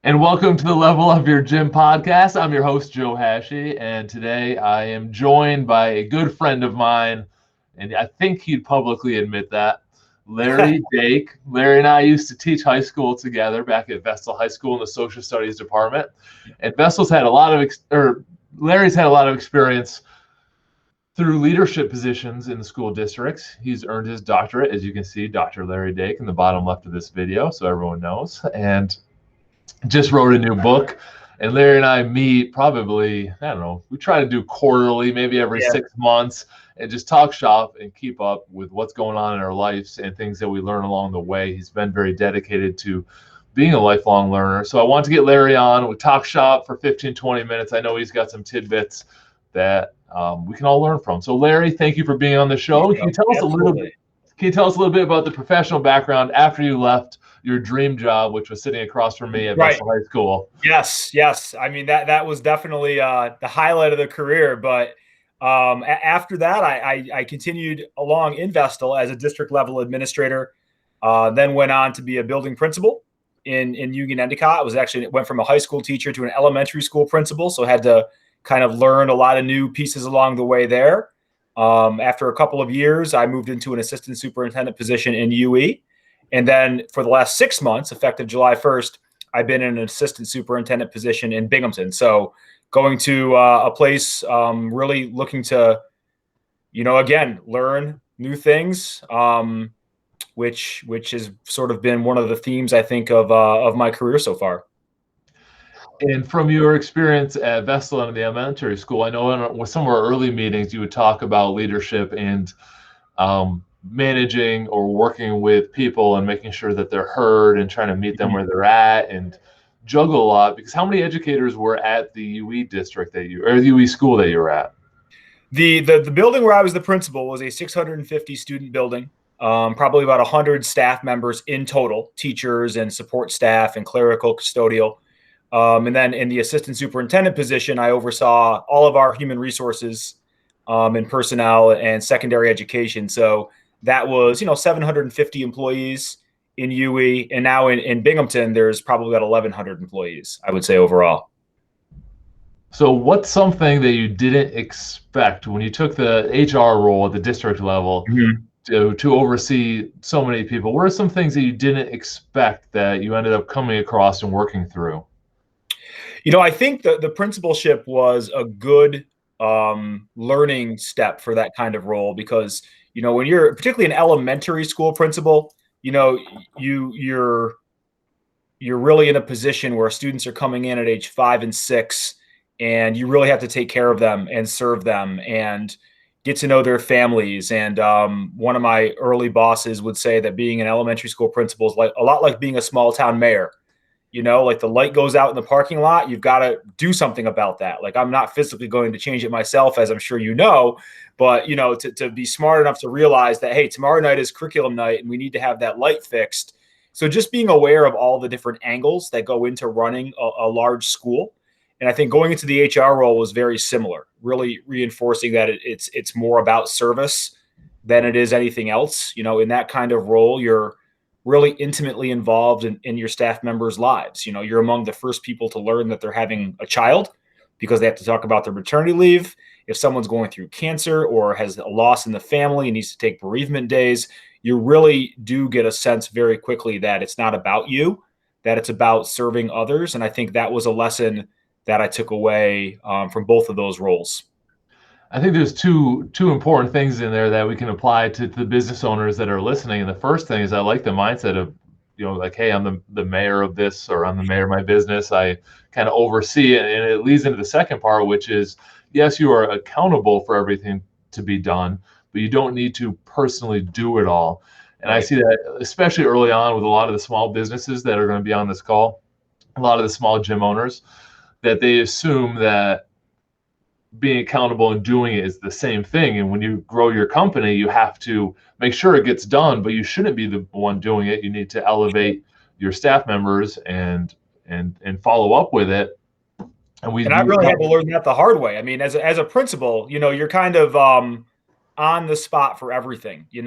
And welcome to the Level Up Your Gym podcast. I'm your host, Joe Hashi, and today I am joined by a good friend of mine, and I think he'd publicly admit that, Larry Dake. Larry and I used to teach high school together back at Vestal High School in the Social Studies department, and Vestal's had a lot of, Larry's had a lot of experience through leadership positions in the school districts. He's earned his doctorate, as you can see, Dr. Larry Dake in the bottom left of this video, so everyone knows, and just wrote a new book. And Larry and I meet probably, I don't know, we try to do quarterly, maybe every 6 months, and just talk shop and keep up with what's going on in our lives and things that we learn along the way. He's been very dedicated to being a lifelong learner. So I want to get Larry on. We talk shop for 15, 20 minutes. I know he's got some tidbits that we can all learn from. So Larry, thank you for being on the show. Can you tell us a little bit? Can you tell us a little bit about the professional background after you left your dream job, which was sitting across from me at Vestal High School? Yes. I mean, that was definitely the highlight of the career. But after that, I continued along in Vestal as a district level administrator, then went on to be a building principal in Union Endicott. It went from a high school teacher to an elementary school principal. So I had to kind of learn a lot of new pieces along the way there. After a couple of years, I moved into an assistant superintendent position in UE. And then for the last 6 months, effective July 1st, I've been in an assistant superintendent position in Binghamton. So going to a place really looking to, again, learn new things, which has sort of been one of the themes, I think, of my career so far. And from your experience at Vestal and the elementary school, I know in some of our early meetings, you would talk about leadership and managing or working with people and making sure that they're heard and trying to meet them where they're at and juggle a lot. Because how many educators were at the UE district or the UE school that you were at? The building where I was the principal was a 650 student building, probably about 100 staff members in total, teachers and support staff and clerical, custodial. And then in the assistant superintendent position, I oversaw all of our human resources and personnel and secondary education. So that was, 750 employees in UE. And now in Binghamton, there's probably about 1,100 employees, I would say, overall. So what's something that you didn't expect when you took the HR role at the district level to oversee so many people? What are some things that you didn't expect that you ended up coming across and working through? I think the principalship was a good learning step for that kind of role because, when you're particularly an elementary school principal, you're really in a position where students are coming in at age 5 and 6, and you really have to take care of them and serve them and get to know their families. And one of my early bosses would say that being an elementary school principal is a lot like being a small town mayor. Like the light goes out in the parking lot, you've got to do something about that. Like I'm not physically going to change it myself, as I'm sure you know, but to be smart enough to realize that, hey, tomorrow night is curriculum night and we need to have that light fixed. So just being aware of all the different angles that go into running a large school. And I think going into the HR role was very similar, really reinforcing that it's more about service than it is anything else. In that kind of role, you're really intimately involved in your staff members' lives. You're among the first people to learn that they're having a child because they have to talk about their maternity leave. If someone's going through cancer or has a loss in the family and needs to take bereavement days, you really do get a sense very quickly that it's not about you, that it's about serving others. And I think that was a lesson that I took away from both of those roles. I think there's two important things in there that we can apply to the business owners that are listening. And the first thing is I like the mindset of, like, hey, I'm the mayor of this, or I'm the mayor of my business. I kind of oversee it. And it leads into the second part, which is, yes, you are accountable for everything to be done, but you don't need to personally do it all. And I see that especially early on with a lot of the small businesses that are going to be on this call, a lot of the small gym owners, that they assume that being accountable and doing it is the same thing. And when you grow your company, you have to make sure it gets done, but you shouldn't be the one doing it. You need to elevate your staff members and follow up with it. And I really had to learn that the hard way. I mean, as a principal, you're kind of on the spot for everything. It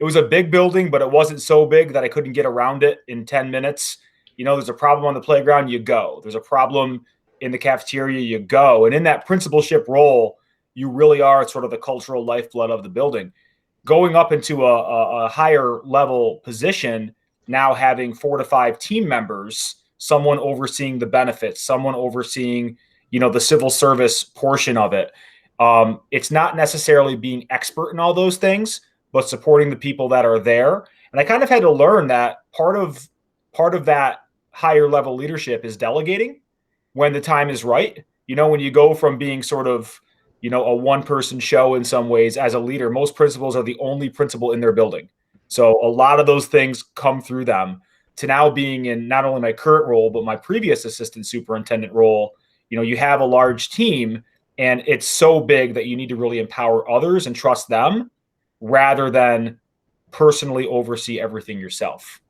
was a big building, but it wasn't so big that I couldn't get around it in 10 minutes. There's a problem on the playground, you go. There's a problem in the cafeteria, you go. And in that principalship role, you really are sort of the cultural lifeblood of the building. Going up into a higher level position, now having 4 to 5 team members, someone overseeing the benefits, someone overseeing, the civil service portion of it. It's not necessarily being expert in all those things, but supporting the people that are there. And I kind of had to learn that part of that higher level leadership is delegating when the time is right. When you go from being sort of, a one-person show in some ways as a leader, most principals are the only principal in their building. So a lot of those things come through them to now being in not only my current role, but my previous assistant superintendent role. You have a large team and it's so big that you need to really empower others and trust them rather than personally oversee everything yourself.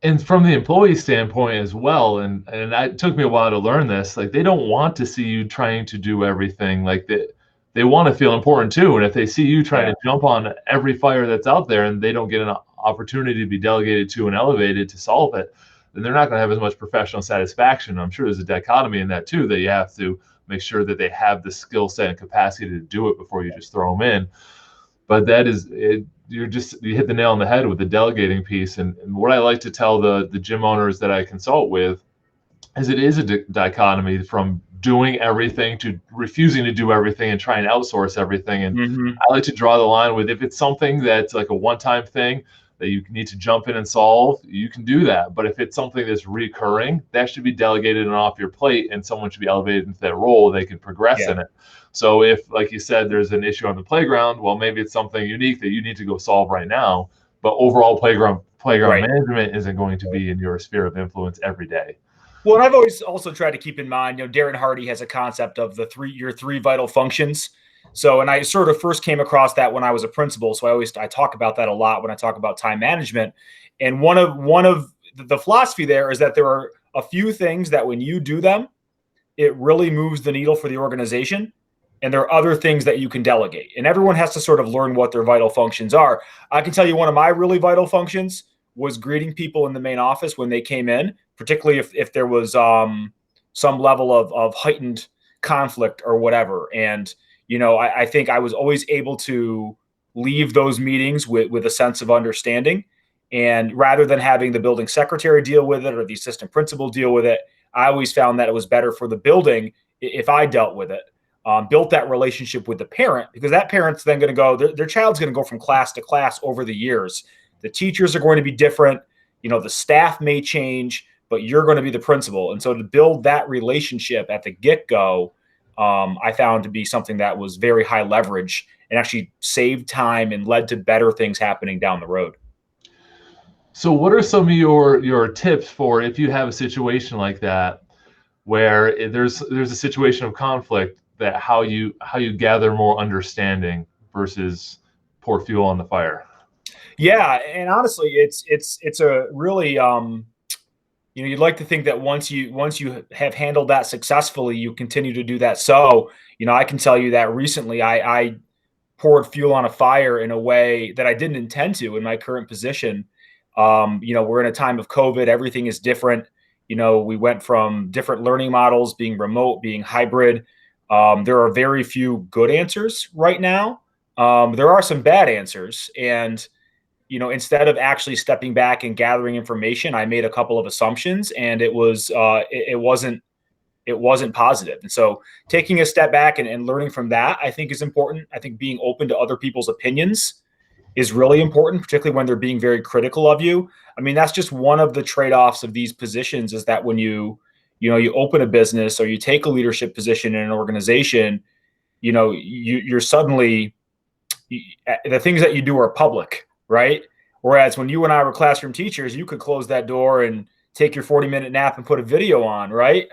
And from the employee standpoint as well, and it took me a while to learn this, like they don't want to see you trying to do everything. Like they want to feel important too. And if they see you trying to jump on every fire that's out there and they don't get an opportunity to be delegated to and elevated to solve it, then they're not going to have as much professional satisfaction. I'm sure there's a dichotomy in that too, that you have to make sure that they have the skill set and capacity to do it before you just throw them in. But that is it. You hit the nail on the head with the delegating piece. And what I like to tell the gym owners that I consult with is it is a dichotomy from doing everything to refusing to do everything and trying to outsource everything. And I like to draw the line with, if it's something that's like a one-time thing that you need to jump in and solve, you can do that. But if it's something that's recurring, that should be delegated and off your plate, and someone should be elevated into that role. They can progress in it. So if, like you said, there's an issue on the playground, well, maybe it's something unique that you need to go solve right now. But overall playground management isn't going to be in your sphere of influence every day. Well, and I've always also tried to keep in mind, Darren Hardy has a concept of your three vital functions. So, and I sort of first came across that when I was a principal. So I talk about that a lot when I talk about time management. And one of the philosophy there is that there are a few things that when you do them, it really moves the needle for the organization. And there are other things that you can delegate. And everyone has to sort of learn what their vital functions are. I can tell you one of my really vital functions was greeting people in the main office when they came in, particularly if there was some level of heightened conflict or whatever. And, I think I was always able to leave those meetings with a sense of understanding. And rather than having the building secretary deal with it or the assistant principal deal with it, I always found that it was better for the building if I dealt with it. Built that relationship with the parent, because that parent's then going to go, their child's going to go from class to class over the years. The teachers are going to be different. The staff may change, but you're going to be the principal. And so to build that relationship at the get-go, I found to be something that was very high leverage and actually saved time and led to better things happening down the road. So what are some of your tips for if you have a situation like that, where there's a situation of conflict, that how you gather more understanding versus pour fuel on the fire? Yeah, and honestly, it's a really you'd like to think that once you have handled that successfully, you continue to do that. So I can tell you that recently I poured fuel on a fire in a way that I didn't intend to in my current position. We're in a time of COVID. Everything is different. We went from different learning models, being remote, being hybrid. There are very few good answers right now. There are some bad answers. And, instead of actually stepping back and gathering information, I made a couple of assumptions, and it wasn't positive. And so taking a step back and learning from that, I think, is important. I think being open to other people's opinions is really important, particularly when they're being very critical of you. I mean, that's just one of the trade-offs of these positions, is that when you open a business or you take a leadership position in an organization, you're suddenly, the things that you do are public, right? Whereas when you and I were classroom teachers, you could close that door and take your 40-minute nap and put a video on, right?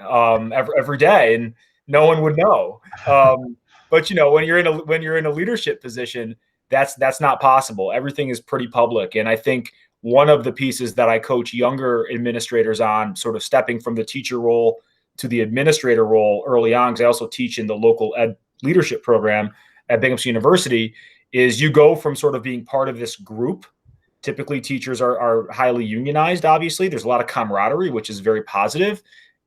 Every day, and no one would know. But when you're in a leadership position, that's not possible. Everything is pretty public. And I think one of the pieces that I coach younger administrators on, sort of stepping from the teacher role to the administrator role early on, because I also teach in the local ed leadership program at Binghamton University, is you go from sort of being part of this group Typically, teachers are highly unionized, obviously. There's a lot of camaraderie, which is very positive.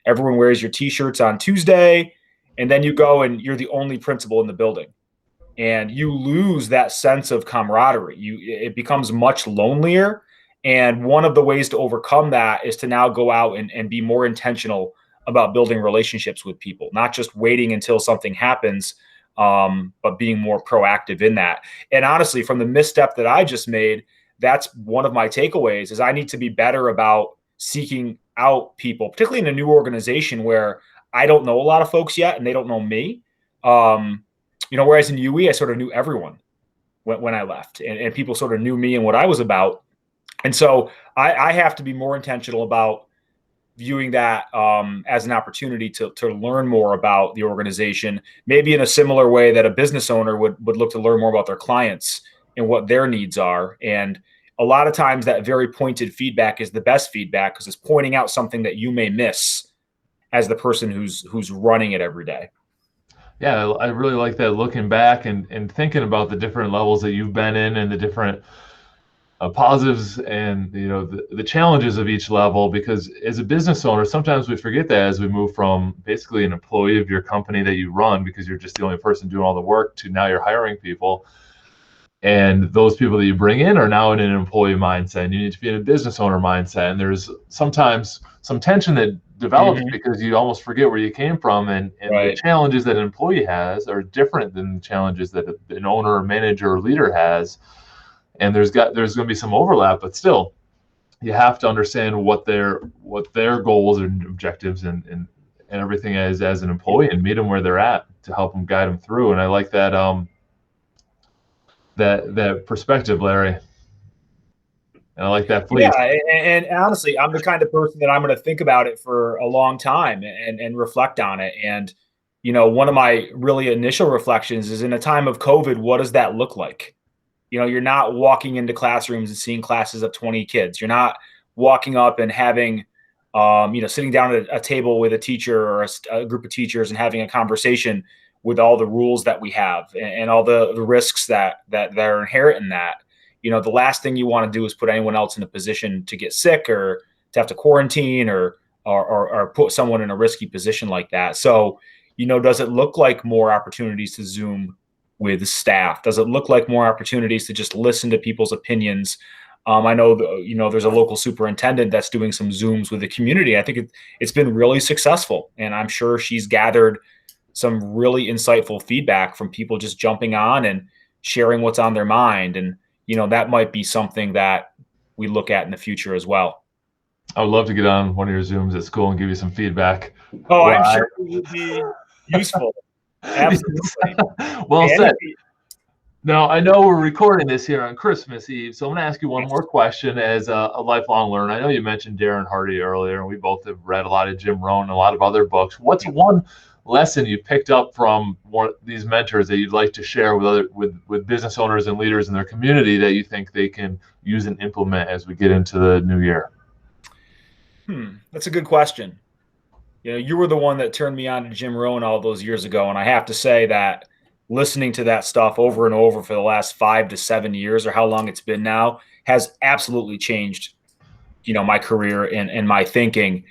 Everyone wears your T-shirts on Tuesday, and then you go and you're the only principal in the building. And you lose that sense of camaraderie. It becomes much lonelier. And one of the ways to overcome that is to now go out and be more intentional about building relationships with people, not just waiting until something happens, but being more proactive in that. And honestly, from the misstep that I just made, that's one of my takeaways is I need to be better about seeking out people, particularly in a new organization where I don't know a lot of folks yet and they don't know me. Whereas in UE, I sort of knew everyone when I left, and people sort of knew me and what I was about. And so I have to be more intentional about viewing that as an opportunity to learn more about the organization, maybe in a similar way that a business owner would look to learn more about their clients and what their needs are. And a lot of times that very pointed feedback is the best feedback because it's pointing out something that you may miss as the person who's running it every day. Yeah, I really like that, looking back and thinking about the different levels that you've been in and the different positives and the challenges of each level, because as a business owner, sometimes we forget that as we move from basically an employee of your company that you run because you're just the only person doing all the work to now you're hiring people. And those people that you bring in are now in an employee mindset, and you need to be in a business owner mindset. And there's sometimes some tension that develops because you almost forget where you came from, and Right. the challenges that an employee has are different than the challenges that an owner or manager or leader has. And there's going to be some overlap, but still, you have to understand what their goals and objectives and everything is as an employee, and meet them where they're at to help them, guide them through. And I like that that perspective, Larry. And I like that fleet. Yeah, and honestly, I'm the kind of person that I'm going to think about it for a long time and reflect on it. And one of my really initial reflections is in a time of COVID, what does that look like? You're not walking into classrooms and seeing classes of 20 kids. You're not walking up and having, sitting down at a table with a teacher or a group of teachers and having a conversation with all the rules that we have and all the risks that are inherent in that. The last thing you want to do is put anyone else in a position to get sick or to have to quarantine or put someone in a risky position like that. So, does it look like more opportunities to Zoom with staff? Does it look like more opportunities to just listen to people's opinions? I know, there's a local superintendent that's doing some Zooms with the community. I think it's been really successful, and I'm sure she's gathered some really insightful feedback from people just jumping on and sharing what's on their mind. And, that might be something that we look at in the future as well. I would love to get on one of your Zooms at school and give you some feedback. Oh, I'm sure it would be useful. Absolutely. Well said. Now, I know we're recording this here on Christmas Eve, so I'm going to ask you one more question as a lifelong learner. I know you mentioned Darren Hardy earlier, and we both have read a lot of Jim Rohn and a lot of other books. What's one lesson you picked up from one of these mentors that you'd like to share with business owners and leaders in their community that you think they can use and implement as we get into the new year? That's a good question. You were the one that turned me on to Jim Rohn all those years ago, and I have to say that listening to that stuff over and over for the last 5 to 7 years, or how long it's been now, has absolutely changed, my career and my thinking.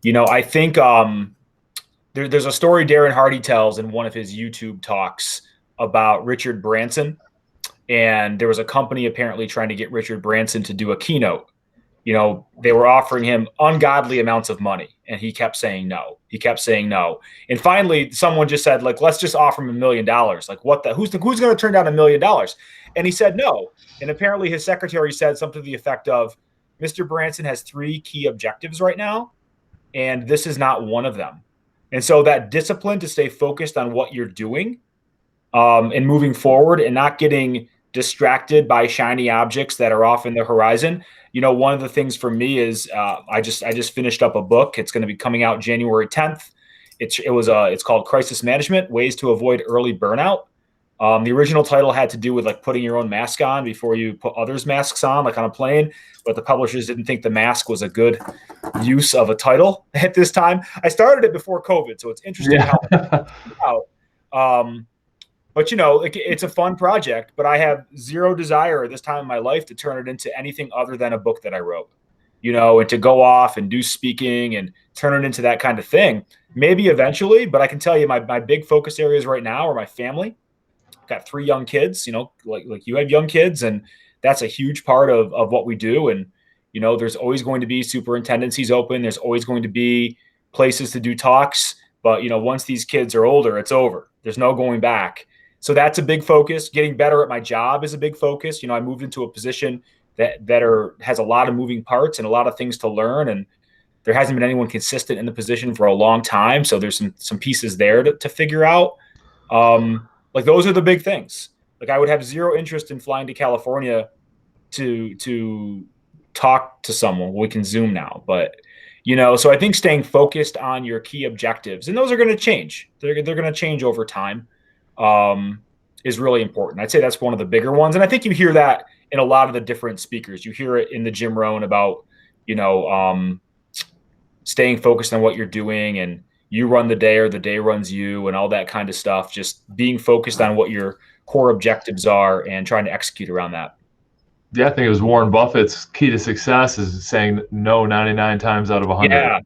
I think there's a story Darren Hardy tells in one of his YouTube talks about Richard Branson, and there was a company apparently trying to get Richard Branson to do a keynote. They were offering him ungodly amounts of money, and he kept saying no. He kept saying no. And finally, someone just said, let's just offer him $1 million. Who's going to turn down $1 million? And he said no. And apparently his secretary said something to the effect of, Mr. Branson has 3 key objectives right now, and this is not one of them. And so that discipline to stay focused on what you're doing and moving forward and not getting distracted by shiny objects that are off in the horizon. One of the things for me is I just finished up a book. It's going to be coming out January 10th. It's called Crisis Management: Ways to Avoid Early Burnout. The original title had to do with putting your own mask on before you put others' masks on, on a plane. But the publishers didn't think the mask was a good use of a title at this time. I started it before COVID, so it's interesting how it came out. But it's a fun project, but I have zero desire at this time in my life to turn it into anything other than a book that I wrote, and to go off and do speaking and turn it into that kind of thing. Maybe eventually, but I can tell you my big focus areas right now are my family. I've got 3 young kids, like you have young kids, and that's a huge part of what we do. And, there's always going to be superintendencies open. There's always going to be places to do talks. But, once these kids are older, it's over. There's no going back. So that's a big focus. Getting better at my job is a big focus. I moved into a position that has a lot of moving parts and a lot of things to learn. And there hasn't been anyone consistent in the position for a long time. So there's some pieces there to figure out. Like those are the big things. Like I would have zero interest in flying to California to talk to someone. We can Zoom now, but so I think staying focused on your key objectives, and those are going to change. They're going to change over time. Is really important. I'd say that's one of the bigger ones. And I think you hear that in a lot of the different speakers. You hear it in the Jim Rohn about, staying focused on what you're doing, and you run the day or the day runs you, and all that kind of stuff. Just being focused on what your core objectives are and trying to execute around that. Yeah, I think it was Warren Buffett's key to success is saying no 99 times out of 100. Yeah.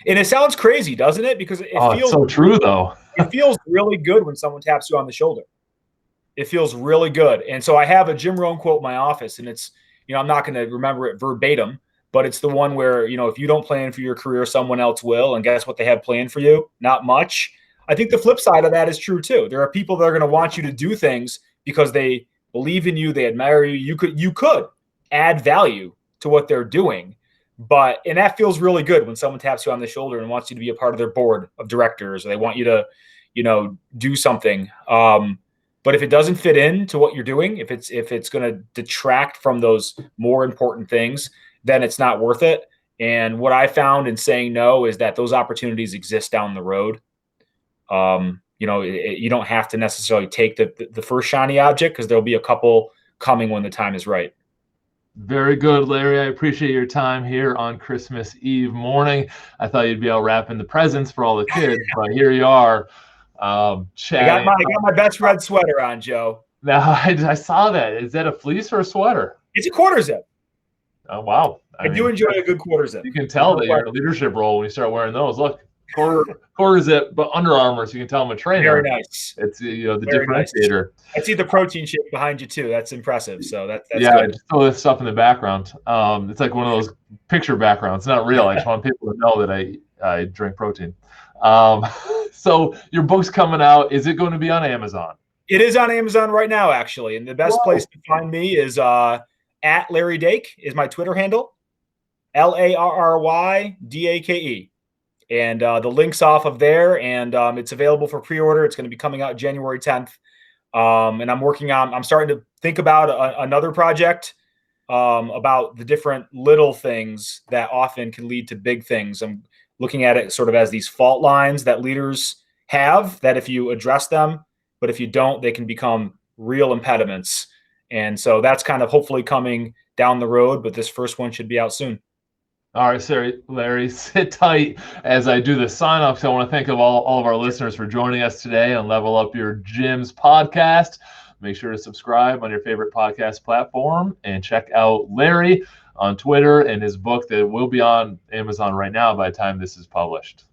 And it sounds crazy, doesn't it? Because it feels it's so true, though. It feels really good when someone taps you on the shoulder. It feels really good. And so I have a Jim Rohn quote in my office, and it's, I'm not going to remember it verbatim, but it's the one where, if you don't plan for your career, someone else will. And guess what they have planned for you? Not much. I think the flip side of that is true too. There are people that are going to want you to do things because they believe in you, they admire you. You could add value to what they're doing. And that feels really good when someone taps you on the shoulder and wants you to be a part of their board of directors, or they want you to, do something. But if it doesn't fit into what you're doing, if it's going to detract from those more important things, then it's not worth it. And what I found in saying no is that those opportunities exist down the road. You don't have to necessarily take the first shiny object, because there'll be a couple coming when the time is right. Very good, Larry. I appreciate your time here on Christmas Eve morning. I thought you'd be out wrapping the presents for all the kids, but here you are. Chatting. I got my best red sweater on, Joe. Now, I saw that. Is that a fleece or a sweater? It's a quarter zip. Oh, wow. I do enjoy a good quarter zip. You can tell that you're in a leadership role when you start wearing those. Look, quarter zip, but Under Armour, so you can tell I'm a trainer. Very nice. It's the differentiator. Nice. I see the protein shake behind you too. That's impressive. So that's yeah. Good. I just throw this stuff in the background. It's like one of those picture backgrounds. It's not real. I just want people to know that I drink protein. So your book's coming out. Is it going to be on Amazon? It is on Amazon right now, actually. And the best place to find me is at Larry Dake is my Twitter handle, LarryDake. And the link's off of there, and it's available for pre-order. It's going to be coming out January 10th. And I'm starting to think about another project about the different little things that often can lead to big things. I'm looking at it sort of as these fault lines that leaders have, that if you address them, but if you don't, they can become real impediments. And so that's kind of hopefully coming down the road, but this first one should be out soon. All right, sorry, Larry, sit tight as I do the sign off. So I want to thank all of our listeners for joining us today on Level Up Your Gyms podcast. Make sure to subscribe on your favorite podcast platform and check out Larry on Twitter and his book that will be on Amazon right now by the time this is published.